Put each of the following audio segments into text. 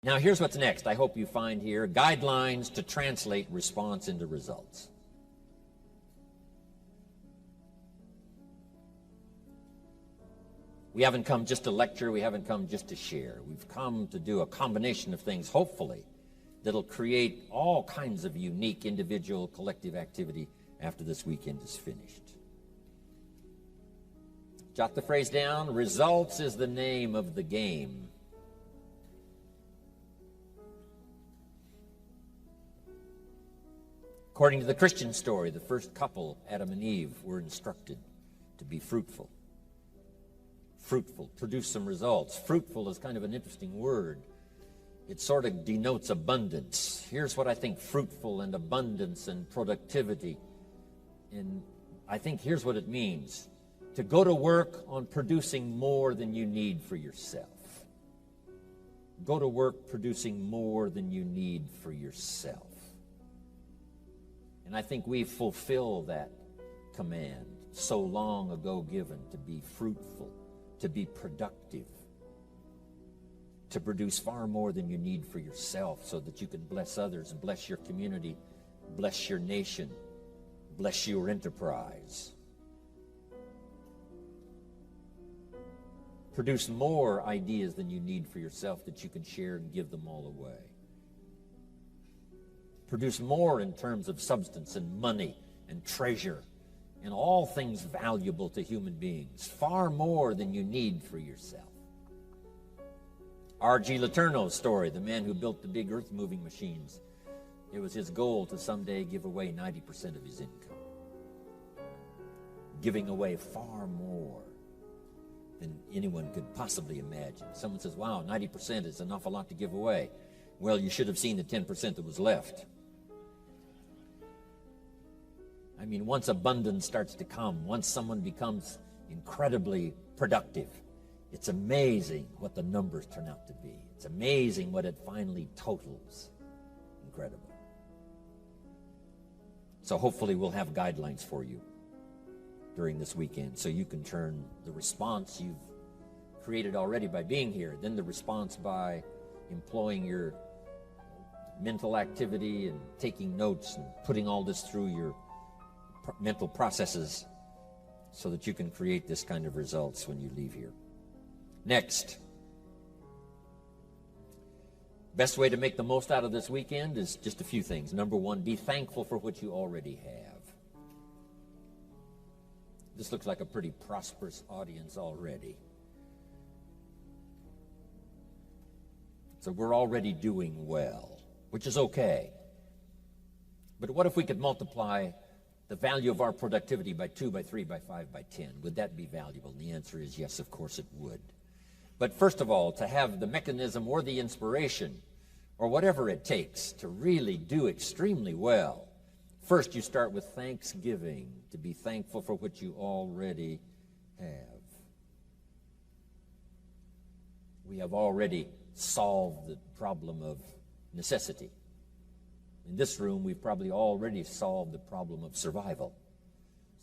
Now, here's what's next. I hope you find here guidelines to translate response into results. We haven't come just to lecture. We haven't come just to share. We've come to do a combination of things, hopefully, that'll create all kinds of unique individual, collective activity after this weekend is finished. Jot the phrase down. Results is the name of the game. According to the Christian story, the first couple, Adam and Eve, were instructed to be fruitful. Fruitful, produce some results. Fruitful is kind of an interesting word. It sort of denotes abundance. Here's what I think fruitful and abundance and productivity. And I think here's what it means. To go to work on producing more than you need for yourself. Go to work producing more than you need for yourself. And I think we fulfill that command so long ago given to be fruitful, to be productive, to produce far more than you need for yourself so that you can bless others, bless your community, bless your nation, bless your enterprise. Produce more ideas than you need for yourself that you can share and give them all away. Produce more in terms of substance and money and treasure and all things valuable to human beings, far more than you need for yourself. R.G. Letourneau's story, the man who built the big earth-moving machines, it was his goal to someday give away 90% of his income. Giving away far more than anyone could possibly imagine. Someone says, wow, 90% is an awful lot to give away. Well, you should have seen the 10% that was left. I mean, once abundance starts to come, once someone becomes incredibly productive, it's amazing what the numbers turn out to be. It's amazing what it finally totals. Incredible. So hopefully we'll have guidelines for you during this weekend so you can turn the response you've created already by being here, then the response by employing your mental activity and taking notes and putting all this through your mental processes so that you can create this kind of results when you leave here. Next, best way to make the most out of this weekend is just a few things. Number one, be thankful for what you already have. This looks like a pretty prosperous audience already. So we're already doing well, which is okay. But what if we could multiply the value of our productivity by 2, by 3, by 5, by 10? Would that be valuable? And the answer is yes, of course it would. But first of all, to have the mechanism or the inspiration or whatever it takes to really do extremely well, first you start with thanksgiving, to be thankful for what you already have. We have already solved the problem of necessity. In this room, we've probably already solved the problem of survival.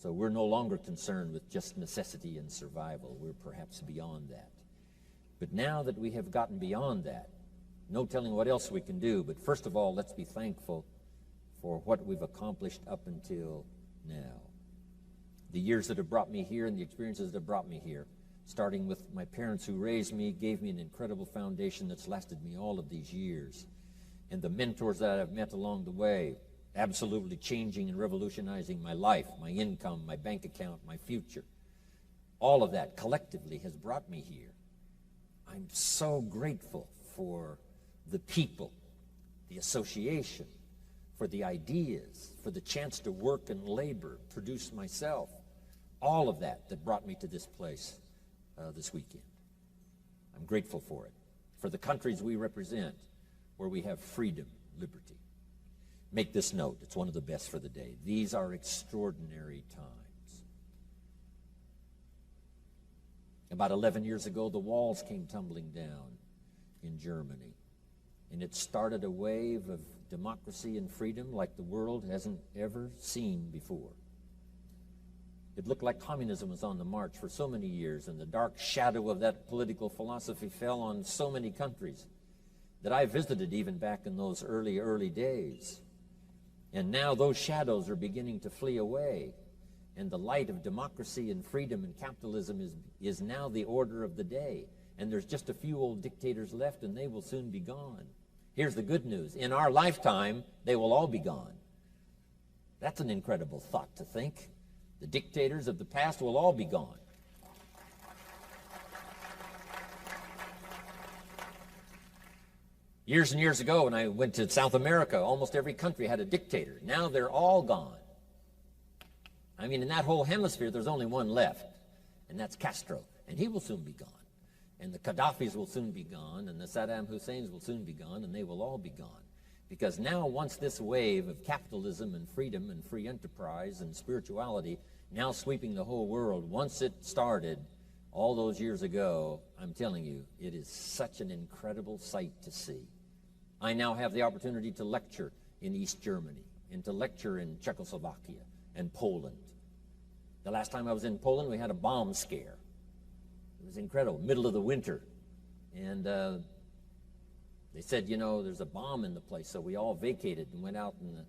So we're no longer concerned with just necessity and survival. We're perhaps beyond that. But now that we have gotten beyond that, no telling what else we can do. But first of all, let's be thankful for what we've accomplished up until now. The years that have brought me here and the experiences that have brought me here, starting with my parents who raised me, gave me an incredible foundation that's lasted me all of these years. And the mentors that I've met along the way, absolutely changing and revolutionizing my life, my income, my bank account, my future. All of that collectively has brought me here. I'm so grateful for the people, the association, for the ideas, for the chance to work and labor, produce myself. All of that brought me to this place this weekend. I'm grateful for it. For the countries we represent, where we have freedom, liberty. Make this note. It's one of the best for the day. These are extraordinary times. About 11 years ago, the walls came tumbling down in Germany. And it started a wave of democracy and freedom like the world hasn't ever seen before. It looked like communism was on the march for so many years, and the dark shadow of that political philosophy fell on so many countries. that I visited even back in those early days. And now those shadows are beginning to flee away, and the light of democracy and freedom and capitalism is now the order of the day. And there's just a few old dictators left, and they will soon be gone. Here's the good news. In our lifetime, they will all be gone. That's an incredible thought to think. The dictators of the past will all be gone. Years and years ago, when I went to South America, almost every country had a dictator. Now they're all gone. I mean, in that whole hemisphere, there's only one left, and that's Castro, and he will soon be gone. And the Gaddafis will soon be gone, and the Saddam Husseins will soon be gone, and they will all be gone. Because now, once this wave of capitalism and freedom and free enterprise and spirituality now sweeping the whole world, once it started all those years ago, I'm telling you, it is such an incredible sight to see. I now have the opportunity to lecture in East Germany and to lecture in Czechoslovakia and Poland. The last time I was in Poland, we had a bomb scare. It was incredible, middle of the winter. And they said, you know, there's a bomb in the place, so we all vacated and went out in the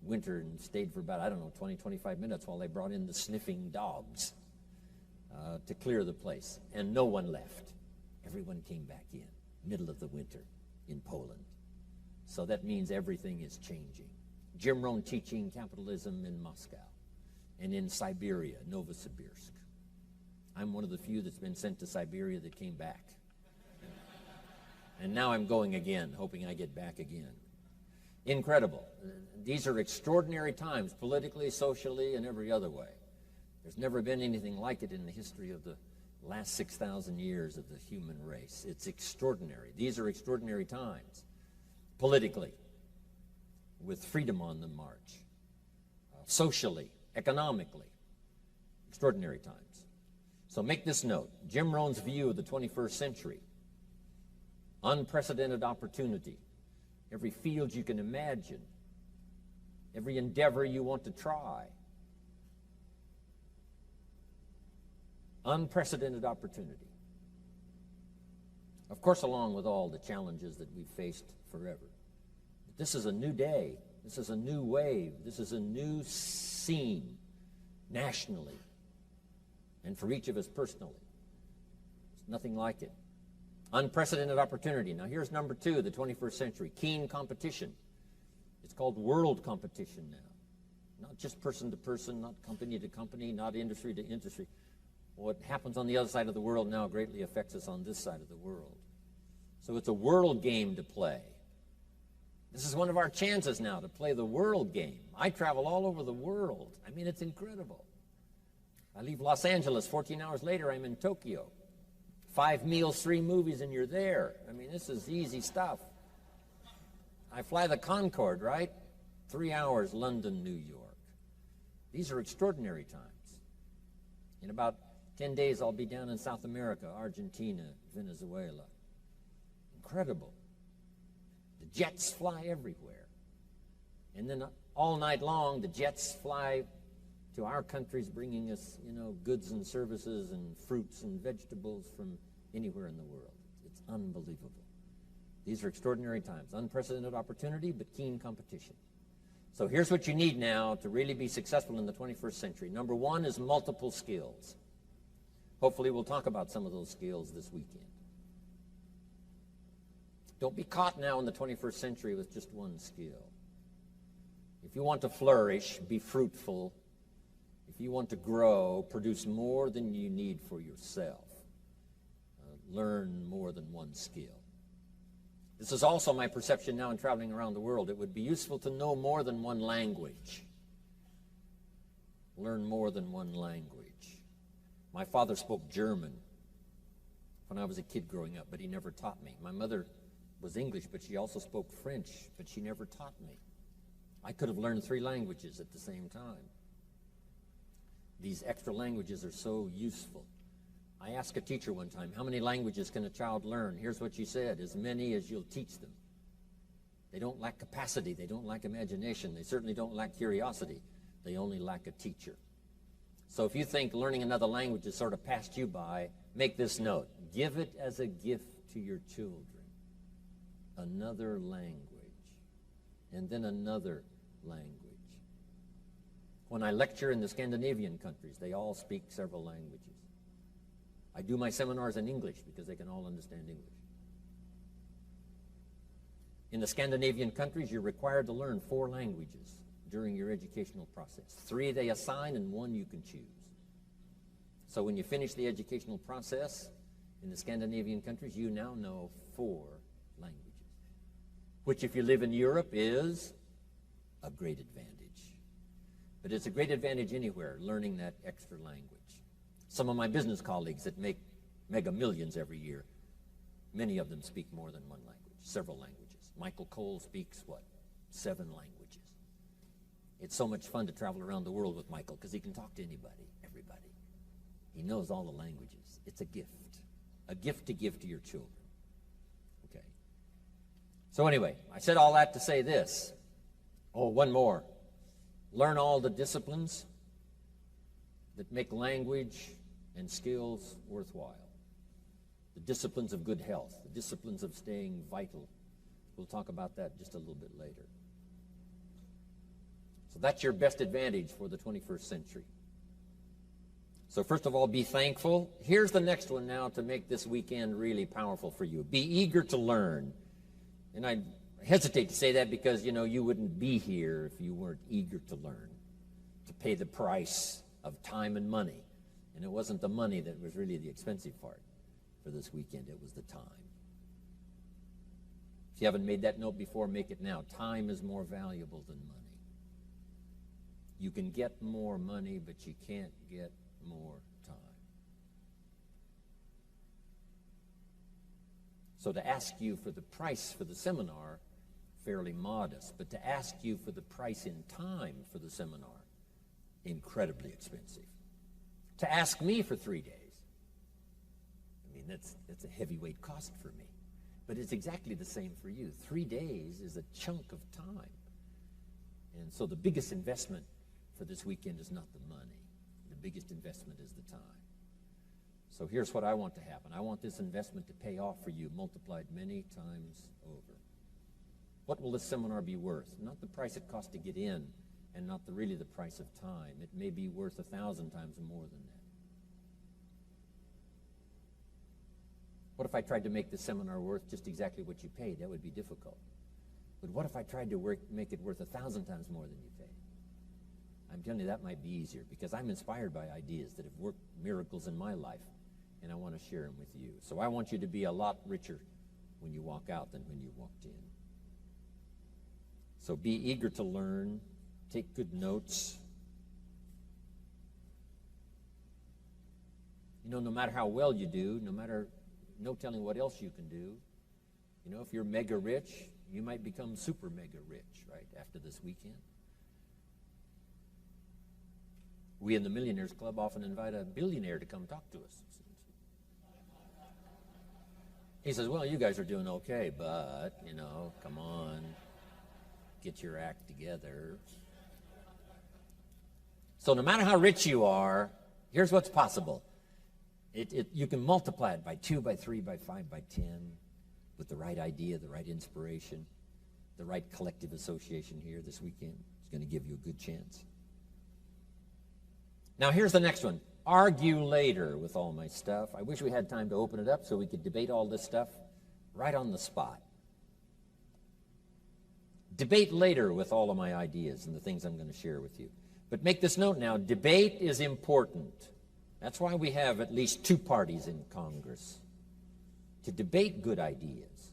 winter and stayed for about, 20, 25 minutes while they brought in the sniffing dogs to clear the place. And no one left. Everyone came back in, middle of the winter in Poland. So that means everything is changing. Jim Rohn teaching capitalism in Moscow and in Siberia, Novosibirsk. I'm one of the few that's been sent to Siberia that came back. And now I'm going again, hoping I get back again. Incredible. These are extraordinary times, politically, socially, and every other way. There's never been anything like it in the history of the last 6,000 years of the human race. It's extraordinary. These are extraordinary times, politically, with freedom on the march, socially, economically, extraordinary times. So make this note. Jim Rohn's view of the 21st century, unprecedented opportunity, every field you can imagine, every endeavor you want to try, unprecedented opportunity. Of course, along with all the challenges that we've faced forever. But this is a new day. This is a new wave. This is a new scene nationally and for each of us personally. There's nothing like it. Unprecedented opportunity. Now here's number two, the 21st century. Keen competition. It's called world competition now. Not just person to person, not company to company, not industry to industry. What happens on the other side of the world now greatly affects us on this side of the world. So it's a world game to play. This is one of our chances now to play the world game. I travel all over the world. I mean, it's incredible. I leave Los Angeles, 14 hours later, I'm in Tokyo. 5 meals, 3 movies, and you're there. I mean, this is easy stuff. I fly the Concorde, right? 3 hours, London, New York. These are extraordinary times. In about 10 days, I'll be down in South America, Argentina, Venezuela. Incredible. The jets fly everywhere. And then all night long, the jets fly to our countries, bringing us, goods and services and fruits and vegetables from anywhere in the world. It's unbelievable. These are extraordinary times. Unprecedented opportunity, but keen competition. So here's what you need now to really be successful in the 21st century. Number one is multiple skills. Hopefully we'll talk about some of those skills this weekend. Don't be caught now in the 21st century with just one skill. If you want to flourish, be fruitful. If you want to grow, produce more than you need for yourself. Learn more than one skill. This is also my perception now in traveling around the world. It would be useful to know more than one language. Learn more than one language. My father spoke German when I was a kid growing up, but he never taught me. My mother was English, but she also spoke French, but she never taught me. I could have learned 3 languages at the same time. These extra languages are so useful. I asked a teacher one time, how many languages can a child learn? Here's what she said, as many as you'll teach them. They don't lack capacity. They don't lack imagination. They certainly don't lack curiosity. They only lack a teacher. So if you think learning another language has sort of passed you by, make this note. Give it as a gift to your children. another language, and then another language. When I lecture in the Scandinavian countries, they all speak several languages. I do my seminars in English because they can all understand English. In the Scandinavian countries, you're required to learn 4 languages during your educational process. 3 they assign and 1 you can choose. So when you finish the educational process in the Scandinavian countries, you now know 4 languages, which if you live in Europe is a great advantage. But it's a great advantage anywhere, learning that extra language. Some of my business colleagues that make mega millions every year, many of them speak more than 1 language, several languages. Michael Cole speaks, 7 languages. It's so much fun to travel around the world with Michael because he can talk to anybody, everybody. He knows all the languages. It's a gift to give to your children. Okay. So anyway, I said all that to say this. Oh, one more. Learn all the disciplines that make language and skills worthwhile. The disciplines of good health, the disciplines of staying vital. We'll talk about that just a little bit later. So that's your best advantage for the 21st century. So first of all, be thankful. Here's the next one now to make this weekend really powerful for you. Be eager to learn. And I hesitate to say that because, you wouldn't be here if you weren't eager to learn, to pay the price of time and money. And it wasn't the money that was really the expensive part for this weekend. It was the time. If you haven't made that note before, make it now. Time is more valuable than money. You can get more money, but you can't get more time. So to ask you for the price for the seminar, fairly modest, but to ask you for the price in time for the seminar, incredibly expensive. To ask me for 3 days, that's a heavyweight cost for me. But it's exactly the same for you. 3 days is a chunk of time. And so the biggest investment for this weekend is not the money. The biggest investment is the time. So here's what I want to happen. I want this investment to pay off for you, multiplied many times over. What will this seminar be worth? Not the price it costs to get in, and not really the price of time. It may be worth 1,000 times more than that. What if I tried to make the seminar worth just exactly what you paid? That would be difficult. But what if I tried to make it worth 1,000 times more than you paid? I'm telling you, that might be easier because I'm inspired by ideas that have worked miracles in my life, and I want to share them with you. So I want you to be a lot richer when you walk out than when you walked in. So be eager to learn. Take good notes. No matter how well you do, no telling what else you can do. If you're mega rich, you might become super mega rich, right, after this weekend. We in the Millionaires Club often invite a billionaire to come talk to us. He says, well, you guys are doing okay, but, come on, get your act together. So no matter how rich you are, here's what's possible. You can multiply it by 2, by 3, by 5, by 10 with the right idea, the right inspiration, the right collective association here this weekend. It's going to give you a good chance. Now here's the next one. Argue later with all my stuff. I wish we had time to open it up so we could debate all this stuff right on the spot. Debate later with all of my ideas and the things I'm going to share with you. But make this note now, debate is important. That's why we have at least 2 parties in Congress, to debate good ideas.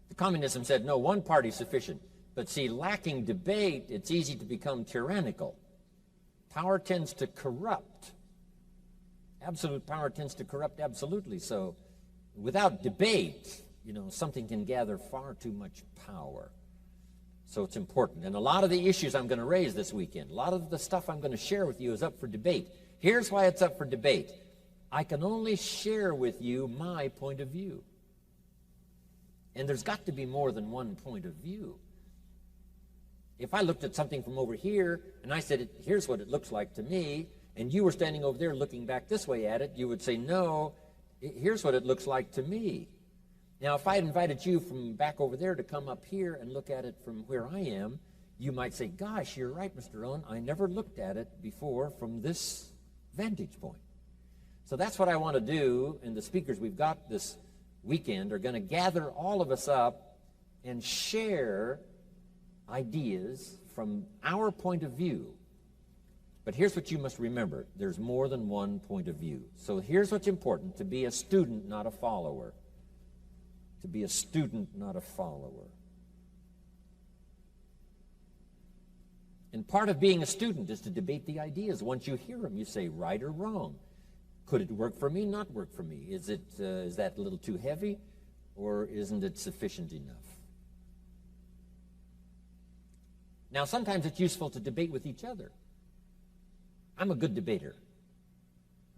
The communism said, no, 1 party is sufficient. But see, lacking debate, it's easy to become tyrannical. Power tends to corrupt. Absolute power tends to corrupt absolutely. So without debate, something can gather far too much power. So it's important. And a lot of the issues I'm going to raise this weekend, a lot of the stuff I'm going to share with you is up for debate. Here's why it's up for debate. I can only share with you my point of view. And there's got to be more than one point of view. If I looked at something from over here and I said, here's what it looks like to me, and you were standing over there looking back this way at it, you would say, no, here's what it looks like to me. Now, if I had invited you from back over there to come up here and look at it from where I am, you might say, gosh, you're right, Mr. Rohn. I never looked at it before from this vantage point. So that's what I want to do, and the speakers we've got this weekend are going to gather all of us up and share ideas from our point of view. But here's what you must remember. There's more than one point of view. So here's what's important: to be a student, not a follower. To be a student, not a follower. And part of being a student is to debate the ideas. Once you hear them, you say, right or wrong. Could it work for me, not work for me? Is that a little too heavy, or isn't it sufficient enough? Now, sometimes it's useful to debate with each other. I'm a good debater,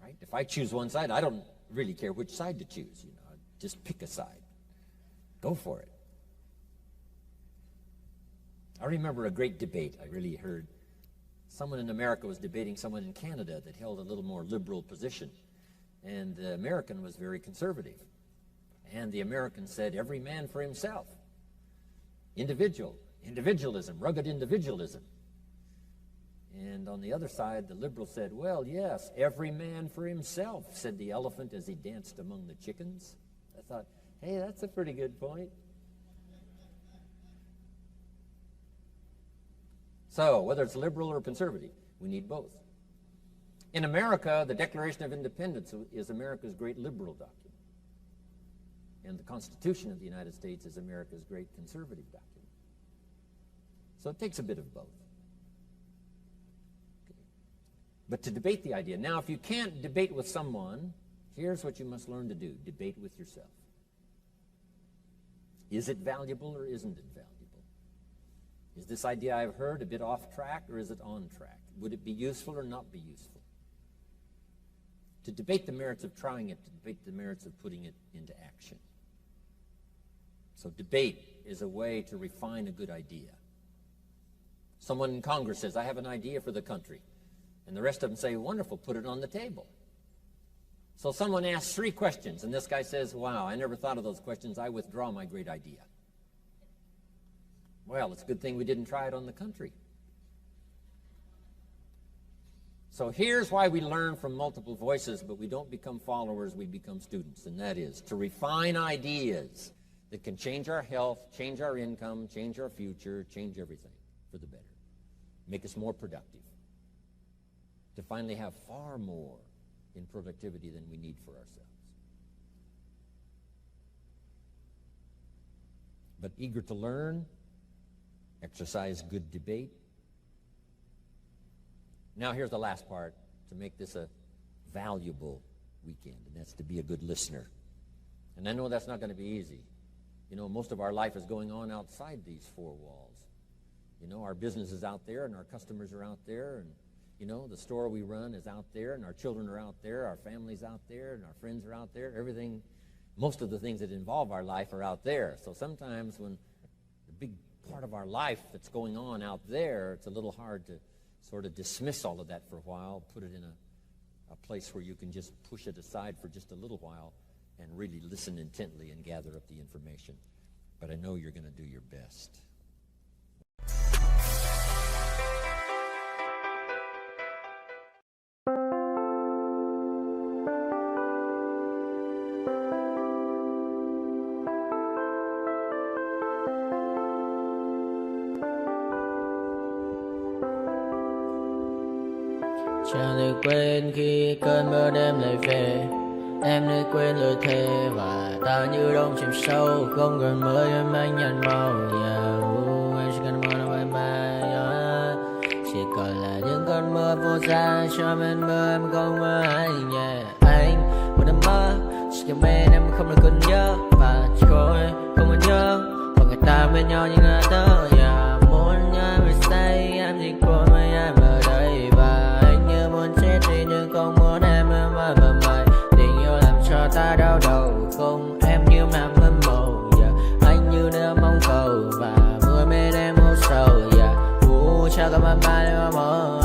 right? If I choose one side, I don't really care which side to choose. Just pick a side. Go for it. I remember a great debate I really heard. Someone in America was debating someone in Canada that held a little more liberal position. And the American was very conservative. And the American said, every man for himself. Individualism, rugged individualism. And on the other side, the liberal said, well, yes, every man for himself, said the elephant as he danced among the chickens. I thought, hey, that's a pretty good point. So, whether it's liberal or conservative, we need both. In America, the Declaration of Independence is America's great liberal document. And the Constitution of the United States is America's great conservative document. So it takes a bit of both. Okay. But to debate the idea. Now, if you can't debate with someone, here's what you must learn to do. Debate with yourself. Is it valuable or isn't it valuable? Is this idea I've heard a bit off track or is it on track? Would it be useful or not be useful? To debate the merits of trying it, to debate the merits of putting it into action. So debate is a way to refine a good idea. Someone in Congress says, I have an idea for the country. And the rest of them say, wonderful, put it on the table. So someone asks 3 questions, and this guy says, wow, I never thought of those questions. I withdraw my great idea. Well, it's a good thing we didn't try it on the country. So here's why we learn from multiple voices, but we don't become followers, we become students, and that is to refine ideas that can change our health, change our income, change our future, change everything for the better, make us more productive, to finally have far more in productivity than we need for ourselves. But eager to learn, exercise good debate. Now here's the last part to make this a valuable weekend, and that's to be a good listener. And I know that's not going to be easy. Most of our life is going on outside these 4 walls. Our business is out there, and our customers are out there, and the store we run is out there, and our children are out there, our family's out there, and our friends are out there. Everything, most of the things that involve our life are out there. So sometimes when the big part of our life that's going on out there, it's a little hard to sort of dismiss all of that for a while, put it in a place where you can just push it aside for just a little while and really listen intently and gather up the information. But I know you're going to do your best. Chẳng được quên khi cơn mưa đêm lại về. Em đã quên lời thề và ta như đông chìm sâu. Không còn mới em anh nhận màu. Em chỉ cần mơ em bay. Chỉ còn là những cơn mưa vô giá. Cho bên mơ em không mơ hay nhẹ. Anh một đêm mơ. Chỉ cần bên em không được cần nhớ. Và chỉ có em không muốn nhớ. Và người ta bên nhau như ngã tớ. Muốn nhớ về say em chỉ có mấy em ở đây. Và anh như muốn chết đi nhưng không muốn em mơ mày. Tình yêu làm cho ta đau đầu. Không em như mà mơ mộng. Anh như đeo mong cầu. Và mưa bên em u sầu. Chào các bạn mơ.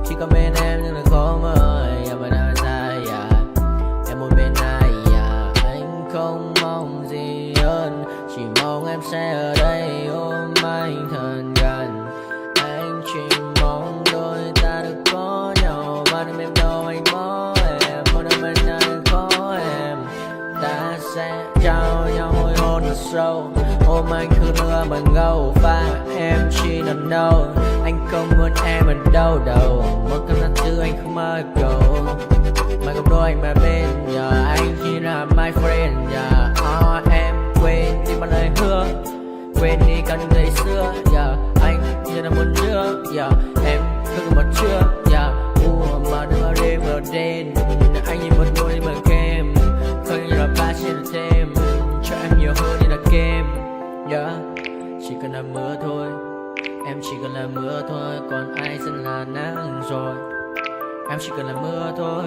Chỉ có bên em nhưng là khó mơ. Mà đang dài. sâu. Ôm anh cứ mưa mà ngâu và em chỉ nằm đâu. Anh không muốn em ở đâu đâu. Một cơn gió thứ anh không mơ cầu. Mà không đôi anh mà bên giờ anh chỉ là my friend giờ. Em quên đi bao lời hứa, quên đi cả những ngày xưa giờ. Anh chỉ là một đứa giờ. Em không có một chưa giờ. Mà đêm đêm ở đêm anh nhìn một đôi mà kem. Không như là ba xin thêm cho em nhiều hơn như là kem. Chỉ cần là mưa thôi, em chỉ cần là mưa thôi, còn ai sẽ là nắng rồi. Em chỉ cần là mưa thôi,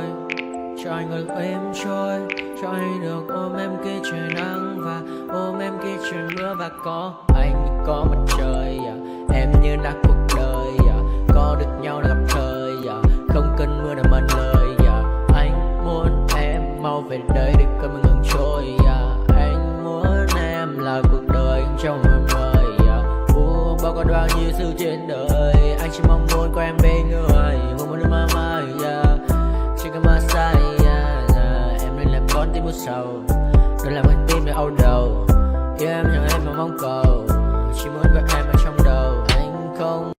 cho anh ngồi êm trôi, cho anh được ôm em kia trời nắng và ôm em kia trời mưa. Và có anh có mặt trời em như là cuộc đời có được nhau là gặp thời không cần mưa để mần lời anh muốn em mau về đây để cơn mưa ngừng trôi anh muốn em là cuộc đời trong mưa mời bao con bao nhiêu sự trên đời anh chỉ mong muốn có em bên người một mưa mơ mơ chỉ cần mơ say em nên làm con tim mưa sầu đừng làm con tim để âu đầu yêu em chẳng em mà mong cầu chỉ muốn có em ở trong đầu anh không.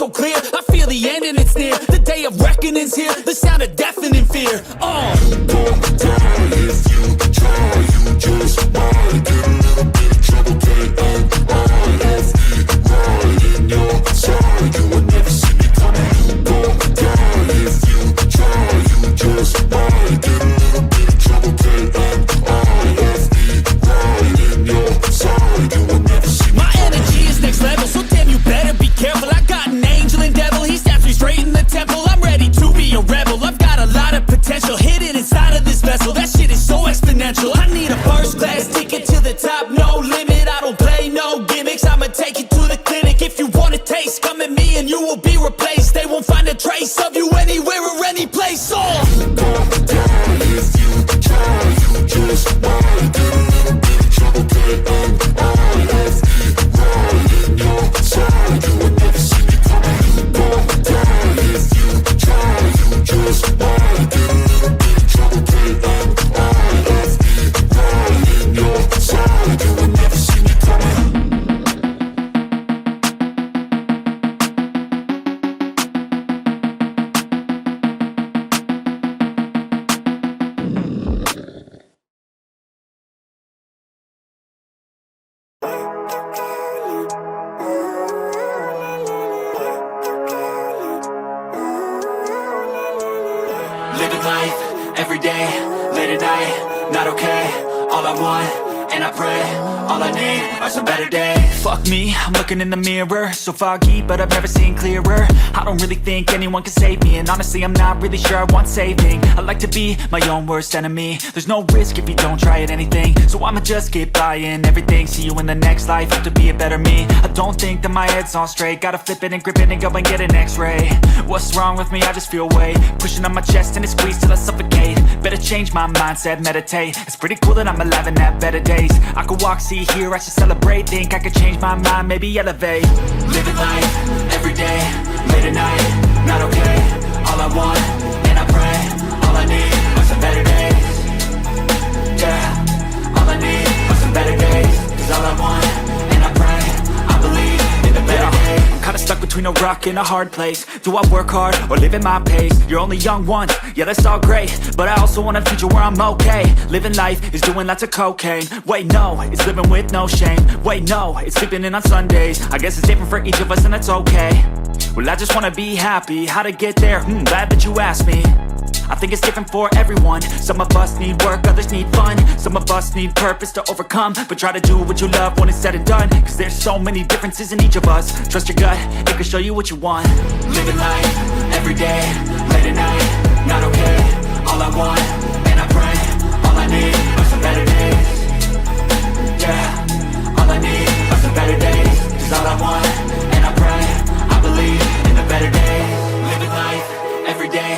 so clear. I feel the end and it's near. The day of reckoning's here. The sound of deafening fear. You don't die if you try. You just might get a little bit of trouble. K-N-I-F-E, right in your side. You will never see me coming. You don't die if you try. You just might get a little bit of trouble. K-N-I-F-E, right in your side. You will never see me My energy is next level, so damn you better be careful. I got an angel and devil, he snaps me straight in the temple. I'm ready to be a rebel, I've got a lot of potential hidden inside of this vessel. That shit is so exponential. I need a first class ticket to the top, no limit. I don't play no gimmicks, I'ma take you to the clinic. If you want a taste, come at me and you will be replaced. They won't find a trace of you anywhere or any place. You don't die if you try. You just might get a little bit of trouble. K-N-I-F-E, right in your side. You will never see me coming. You don't die if you try. You just might get a little bit of trouble. K-N-I-F-E, right in your side. You will never see me coming. Living life, every day, late at night, not okay. All I want, and I pray, all I need are some better days. Fuck me, I'm looking in the mirror, so foggy, but I've never seen clearer. I don't really think anyone can save me, and honestly I'm not really sure I want saving. I like to be my own worst enemy. There's no risk if you don't try at anything, so I'ma just keep buying everything. See you in the next life, have to be a better me. I don't think that my head's on straight, gotta flip it and grip it and go and get an x-ray. What's wrong with me? I just feel weight pushing on my chest and it squeezes till I suffocate. Better change my mindset, meditate. It's pretty cool that I'm alive and have better days. I could walk, see, hear, I should celebrate. Think I could change my mind, maybe elevate. Living life, every day, late at night, not okay. All I want, and I pray, all I need are some better days. Yeah, all I need are some better days. Cause all I want, and I pray, I believe in the better days. I'm kinda stuck between a rock and a hard place. Do I work hard or live at my pace? You're only young once, yeah that's all great, but I also want a future where I'm okay. Living life is doing lots of cocaine. Wait no, it's living with no shame. Wait no, it's sleeping in on Sundays. I guess it's different for each of us and that's okay. Well I just wanna be happy, how to get there? Glad that you asked me. I think it's different for everyone. Some of us need work, others need fun. Some of us need purpose to overcome. But try to do what you love when it's said and done. Cause there's so many differences in each of us. Trust your gut, it can show you what you want. Living life, every day, late at night, not okay. All I want, and I pray, all I need are some better days. Yeah, all I need are some better days. Cause all I want, and I pray, I believe in the better days. Living life, every day,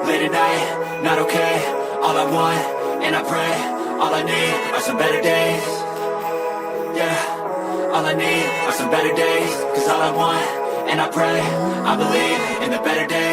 late at night, not okay. All I want, and I pray, all I need are some better days. Yeah, all I need are some better days. Cause all I want, and I pray, I believe in the better days.